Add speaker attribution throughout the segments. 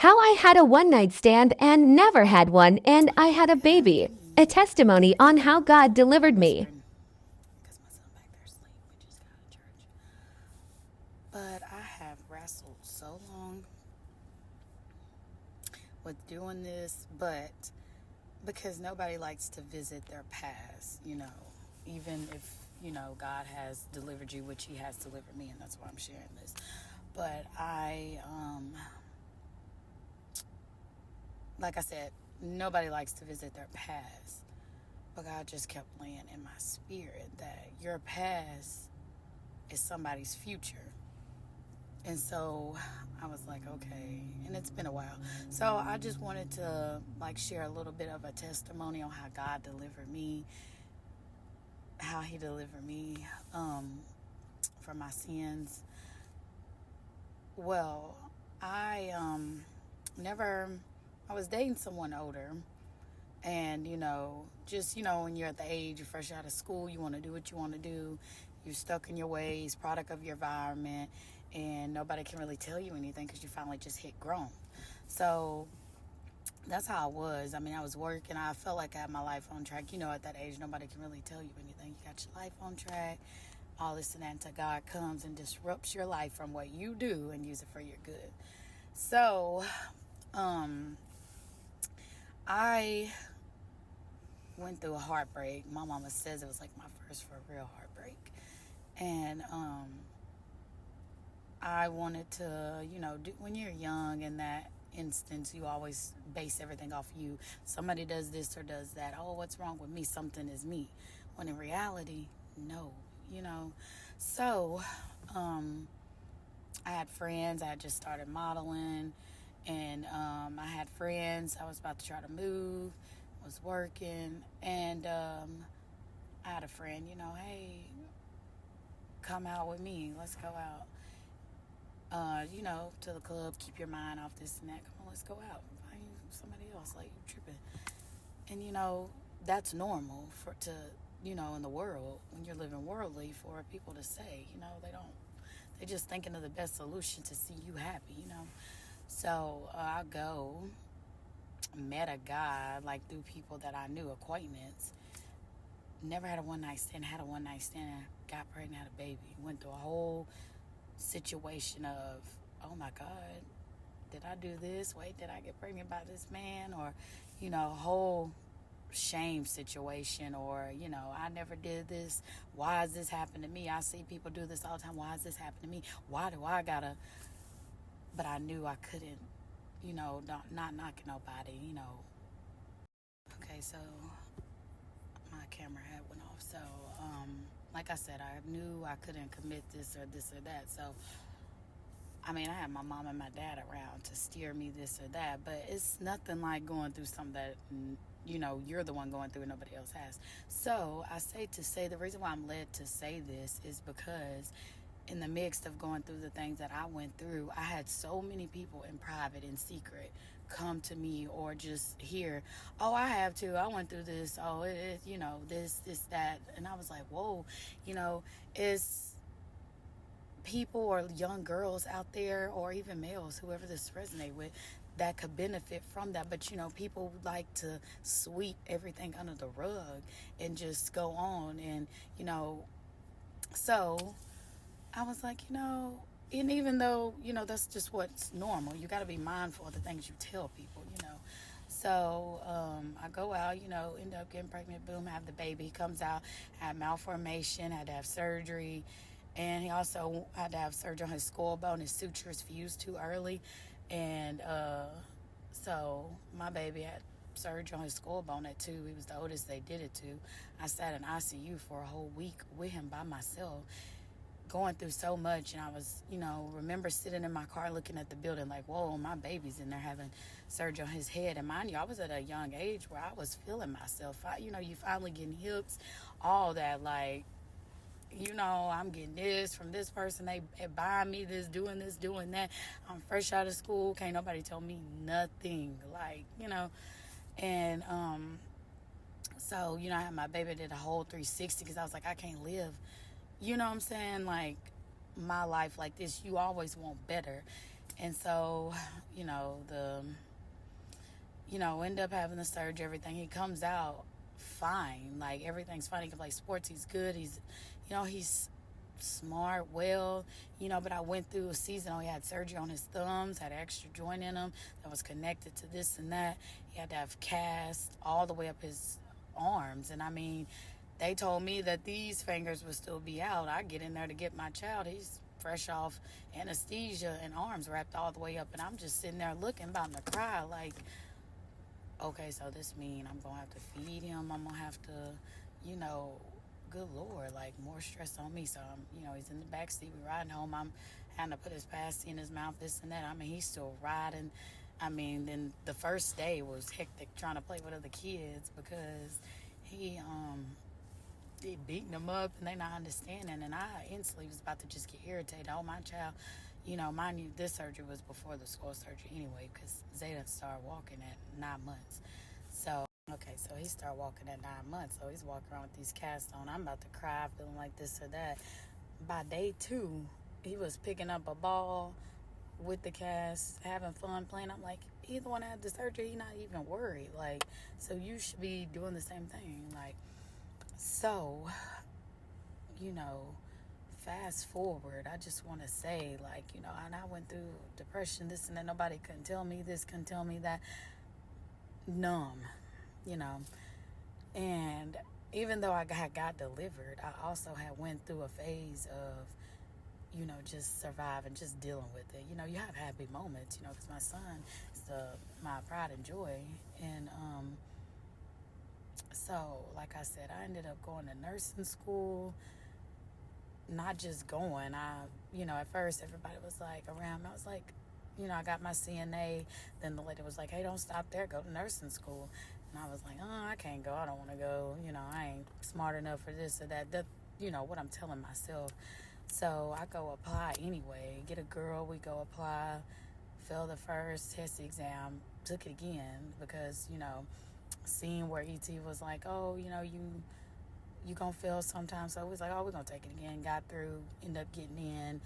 Speaker 1: How I had a one night stand and never had one, and I had a
Speaker 2: Good
Speaker 1: baby. A
Speaker 2: afternoon.
Speaker 1: testimony on how God
Speaker 2: I'm
Speaker 1: delivered me.
Speaker 2: whispering because my son back there asleep. We just got out of church. But I have wrestled so long with doing this, but because nobody likes to visit their past, even if, God has delivered you, which He has delivered me, and that's why I'm sharing this. But like I said, nobody likes to visit their past. But God just kept laying in my spirit that your past is somebody's future. And so I was like, okay. And it's been a while. So I just wanted to share a little bit of a testimony on how God delivered me, how He delivered me from my sins. Well, I never, I was dating someone older. And, just, when you're at the age, you're fresh out of school, you want to do what you want to do. You're stuck in your ways, product of your environment, and nobody can really tell you anything because you finally just hit grown. So that's how I was. I mean, I was working. I felt like I had my life on track. At that age, nobody can really tell you anything. You got your life on track, all this and that, until God comes and disrupts your life from what you do and use it for your good. So, I went through a heartbreak. My mama says it was like my first for real heartbreak. And I wanted to, when you're young in that instance, you always base everything off you. Somebody does this or does that. Oh, what's wrong with me? Something is me. When in reality, no, you know. So, I had friends. I had just started modeling. And I had friends. I was about to try to move. I was working. And I had a friend, hey, come out with me. Let's go out. To the club, keep your mind off this and that. Come on, let's go out. Find somebody else, like, you tripping. And, that's normal in the world, when you're living worldly, for people to say, they just thinking of the best solution to see you happy. So I go, met a guy, like, through people that I knew, acquaintance. Never had a one night stand, had a one night stand, got pregnant, had a baby. Went through a whole situation of, oh my God, did I do this? Wait, did I get pregnant by this man? Or, a whole shame situation. Or, I never did this. Why has this happened to me? I see people do this all the time. Why has this happened to me? Why do I gotta? But I knew I couldn't, not knocking nobody. Okay, so my camera had went off. So, like I said, I knew I couldn't commit this or that. So, I mean, I had my mom and my dad around to steer me this or that, but it's nothing like going through something that, you're the one going through and nobody else has. So, I say the reason why I'm led to say this is because in the midst of going through the things that I went through, I had so many people in private, in secret, come to me or just hear, oh, I have too. I went through this. Oh, this, that. And I was like, whoa, it's people or young girls out there, or even males, whoever this resonate with, that could benefit from that. But people like to sweep everything under the rug and just go on. And so I was like, and even though that's just what's normal, you got to be mindful of the things you tell people. So I go out, end up getting pregnant, boom, have the baby. He comes out, had malformation, had to have surgery. And he also had to have surgery on his skull bone. His sutures fused too early. And so my baby had surgery on his skull bone at 2. He was the oldest they did it to. I sat in ICU for a whole week with him by myself, going through so much. And I was, remember sitting in my car looking at the building like, whoa, my baby's in there having surgery on his head. And mind you, I was at a young age where I was feeling myself. You finally getting hips, all that, like, I'm getting this from this person. They buying me this, doing that. I'm fresh out of school. Can't nobody tell me nothing. Like, And so, I had my baby, did a whole 360 because I was like, I can't live. You know what I'm saying? Like, my life like this. You always want better. And so, end up having the surgery, everything. He comes out fine. Like, everything's fine. He can play sports. He's good. He's smart, well, but I went through a season. He had surgery on his thumbs, had an extra joint in him that was connected to this and that. He had to have cast all the way up his arms. And I mean, they told me that these fingers would still be out. I get in there to get my child. He's fresh off anesthesia and arms wrapped all the way up. And I'm just sitting there looking, about to cry, like, okay, so this means I'm going to have to feed him. I'm going to have to, good Lord, like, more stress on me. So, he's in the back seat. We riding home. I'm having to put his pasty in his mouth, this and that. I mean, he's still riding. I mean, then the first day was hectic trying to play with other kids because they beating them up and they not understanding. And I instantly was about to just get irritated. Oh, my child, mind you, this surgery was before the skull surgery anyway, because Zayden started walking at 9 months. So he started walking at 9 months. So he's walking around with these casts on. I'm about to cry, feeling like this or that. By day 2, he was picking up a ball with the cast, having fun playing. I'm like, he's the one that had the surgery. He's not even worried. Like, so you should be doing the same thing. Like, so, fast forward, I just want to say, like, and I went through depression, this and that. Nobody couldn't tell me this, couldn't tell me that. Numb, And even though I got delivered, I also had went through a phase of, just surviving, just dealing with it. You have happy moments, because my son is my pride and joy. And so, like I said, I ended up going to nursing school. Not just going. At first everybody was like around me. I was like, I got my CNA. Then the lady was like, hey, don't stop there. Go to nursing school. And I was like, oh, I can't go. I don't want to go. I ain't smart enough for this or that. That, what I'm telling myself. So I go apply anyway. Get a girl. We go apply. Fail the first test exam. Took it again because, seeing where ET was like, oh, you gonna fail sometimes. So it was like, oh, we're gonna take it again. Got through, ended up getting in,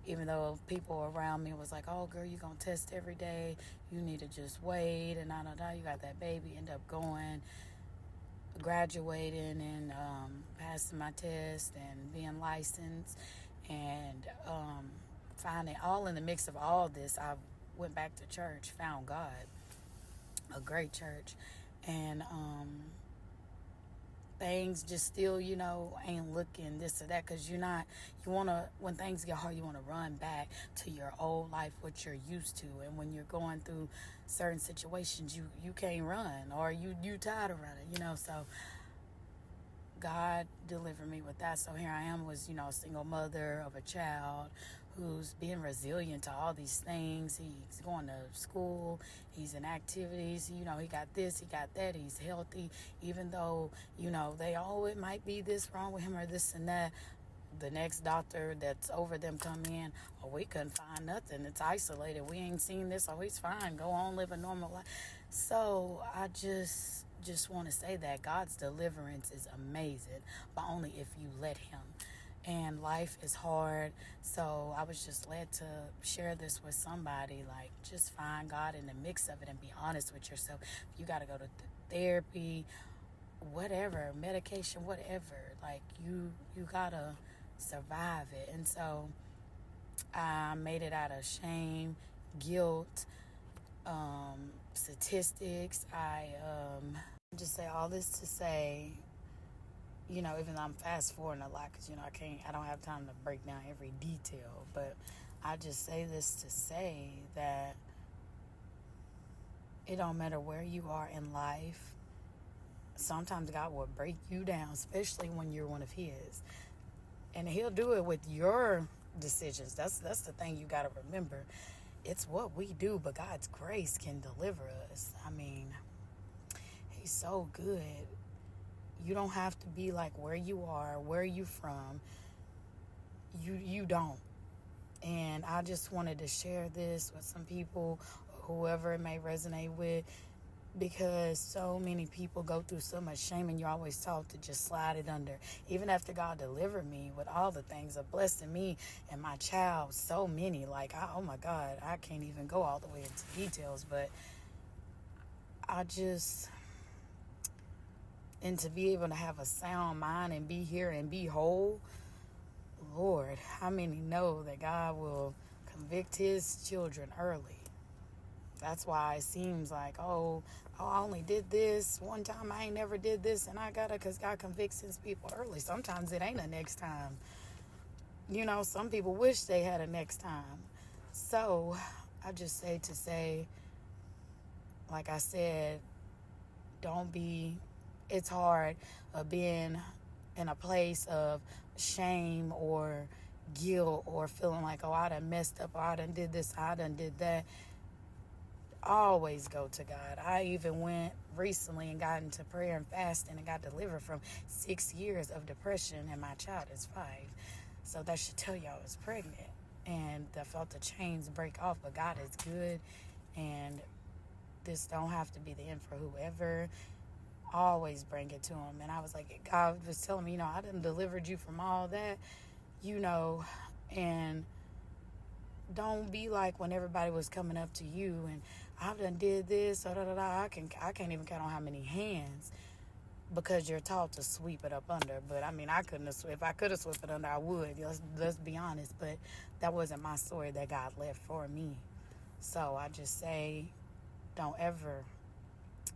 Speaker 2: even though people around me was like, oh, girl, you gonna test every day, you need to just wait, and you got that baby. End up going, graduating, and passing my test and being licensed, and finding, all in the mix of all this, I went back to church, found God, a great church, and things just still, ain't looking this or that, because you want to, when things get hard, you want to run back to your old life, what you're used to. And when you're going through certain situations, you can't run, or you tired of running, so God delivered me with that. So here I am, was, a single mother of a child who's being resilient to all these things. He's going to school, he's in activities, he got this, he got that, he's healthy, even though, it might be this wrong with him or this and that. The next doctor that's over them come in, oh, we couldn't find nothing, it's isolated, we ain't seen this, oh, he's fine, go on, live a normal life. So I just want to say that God's deliverance is amazing, but only if you let him. And life is hard, so I was just led to share this with somebody. Like, just find God in the mix of it and be honest with yourself. If you got to go to therapy, whatever, medication, whatever, like, you gotta survive it. And so I made it out of shame, guilt, statistics. I just say all this to say, even though I'm fast forwarding a lot, because I don't have time to break down every detail, but I just say this to say that it don't matter where you are in life. Sometimes God will break you down, especially when you're one of his, and he'll do it with your decisions. That's the thing you got to remember. It's what we do, but God's grace can deliver us. I mean, he's so good. You don't have to be like where you are, where you from. You don't. And I just wanted to share this with some people, whoever it may resonate with. because so many people go through so much shame, and you're always taught to just slide it under. Even after God delivered me with all the things of blessing me and my child, so many, like, oh my God, I can't even go all the way into details, but and to be able to have a sound mind and be here and be whole, Lord, how many know that God will convict his children early? That's why it seems like, I only did this one time. I ain't never did this, and because God convicts his people early. Sometimes it ain't a next time. Some people wish they had a next time. So I just say, like I said, it's hard being in a place of shame or guilt or feeling like, I done messed up, or I done did this, I done did that. Always go to God. I even went recently and got into prayer and fasting and got delivered from 6 years of depression, and my child is 5. So that should tell you I was pregnant, and I felt the chains break off. But God is good, and this don't have to be the end for whoever. Always bring it to him. And I was like, God was telling me, I done delivered you from all that, and don't be like when everybody was coming up to you and I've done did this, I can't even count on how many hands, because you're taught to sweep it up under. But I couldn't have if I could have swept it under, I would. Let's be honest. But that wasn't my story that God left for me. So I just say, don't ever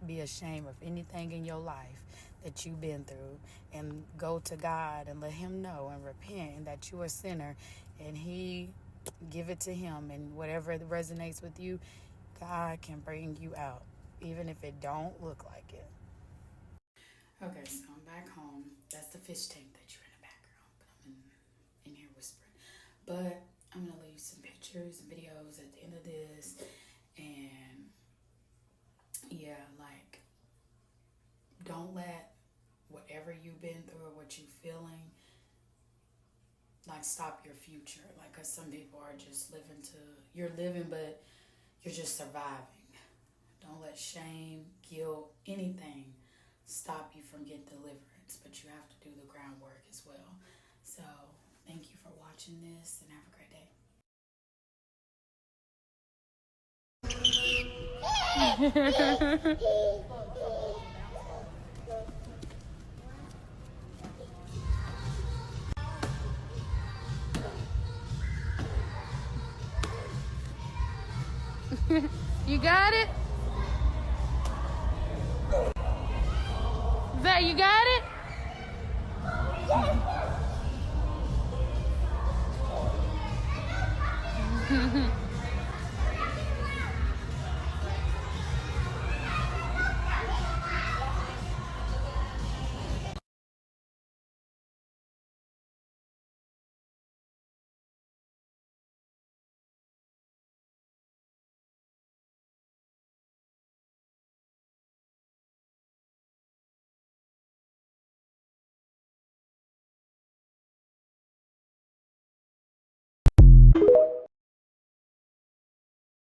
Speaker 2: be ashamed of anything in your life that you've been through, and go to God and let him know and repent, and that you're a sinner, and give it to him, and whatever resonates with you, God can bring you out, even if it don't look like it. Okay, so I'm back home. That's the fish tank that you're in the background, but I'm in here whispering. But I'm gonna leave some pictures and videos at the end of this, and don't let whatever you've been through or what you're feeling stop your future. Cause some people are just you're living, but you're just surviving. Don't let shame, guilt, anything stop you from getting deliverance, but you have to do the groundwork as well. So thank you for watching this, and have a great day.
Speaker 3: You got it? Zay, you got it?